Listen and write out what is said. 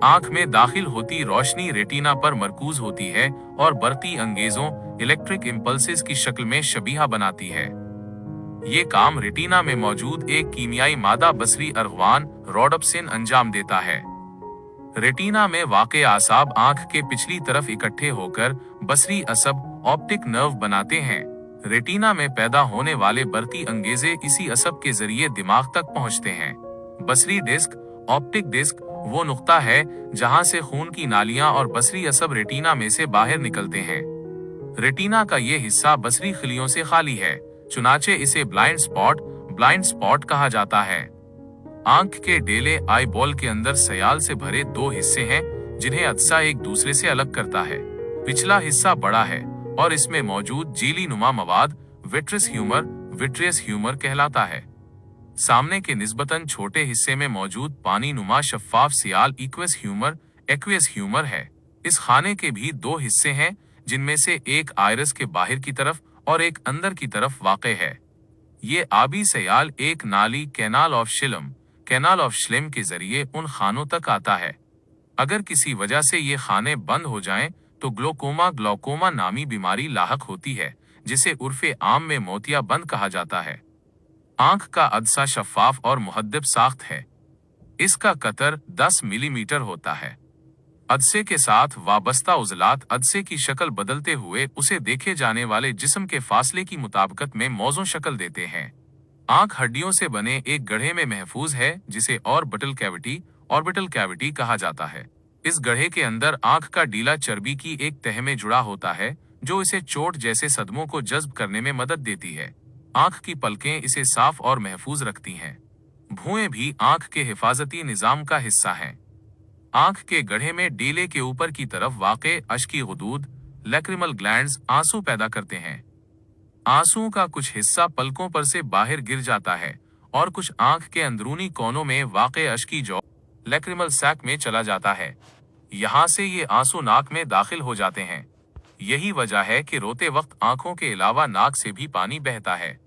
आंख में दाखिल होती रोशनी रेटिना पर मरकूज होती है और बढ़ती अंगेजों इलेक्ट्रिक इम्पल्सेस की शक्ल में शबीहा बनाती है। ये काम रेटिना में मौजूद एक कीमियाई मादा बसरी अरगवान रोडोप्सिन अंजाम देता है। रेटिना में वाक़े आसाब आंख के पिछली तरफ इकट्ठे होकर बसरी असब ऑप्टिक नर्व बनाते हैं। रेटिना में पैदा होने वाले बढ़ती अंगेजे इसी असब के जरिए दिमाग तक पहुंचते हैं। बसरी डिस्क ऑप्टिक डिस्क वो नुक्ता है जहां से खून की नालियां और बसरी असब रेटिना में से बाहर निकलते हैं। रेटिना का ये हिस्सा बसरी खिलियों से खाली है, चुनाचे इसे ब्लाइंड स्पॉट कहा जाता है। आंख के डेले आई बॉल के अंदर सयाल से भरे दो हिस्से हैं जिन्हें अदसा एक दूसरे से अलग करता है। पिछला हिस्सा बड़ा है और इसमें मौजूद जीली नुमा मवाद विट्रियस ह्यूमर कहलाता है। सामने के निस्बतन छोटे हिस्से में मौजूद पानी नुमा शफ्फाफ सियाल एक्वियस ह्यूमर है। इस खाने के भी दो हिस्से हैं जिनमें से एक आयरस के बाहर की तरफ और एक अंदर की तरफ वाक़े है। ये आबी सयाल एक नाली कैनाल ऑफ श्लेम के जरिए उन खानों तक आता है। अगर किसी वजह से ये खाने बंद हो जाएं तो ग्लोकोमा नामी बीमारी लाहक होती है, जिसे उर्फे आम में मोतियाबंद कहा जाता है। आंख का अदसा शफ्फाफ और मुहद्दिब साख्त है। इसका कतर 10 मिलीमीटर होता है। अदसे के साथ वाबस्ता उज़लात अदसे की शक्ल बदलते हुए उसे देखे जाने वाले जिस्म के फासले की मुताबिकत में मौजूद शक्ल देते हैं। आंख हड्डियों से बने एक गड्ढे में महफूज है जिसे ऑर्बिटल कैविटी कहा जाता है। इस गड्ढे के अंदर आंख का डीला चर्बी की एक तह में जुड़ा होता है जो इसे चोट जैसे सदमों को जज्ब करने में मदद देती है। आंख की पलकें इसे साफ और महफूज रखती हैं। भुएं भी आंख के हिफाजती निजाम का हिस्सा हैं। आंख के गड्ढे में डीले के ऊपर की तरफ वाक़े अश्की गुदूद लैक्रिमल ग्लैंड्स आंसू पैदा करते हैं। आंसुओं का कुछ हिस्सा पलकों पर से बाहर गिर जाता है और कुछ आंख के अंदरूनी कोनों में वाक़े अश्की जौ लैक्रिमल सैक में चला जाता है। यहाँ से ये आंसू नाक में दाखिल हो जाते हैं। यही वजह है कि रोते वक्त आंखों के अलावा नाक से भी पानी बहता है।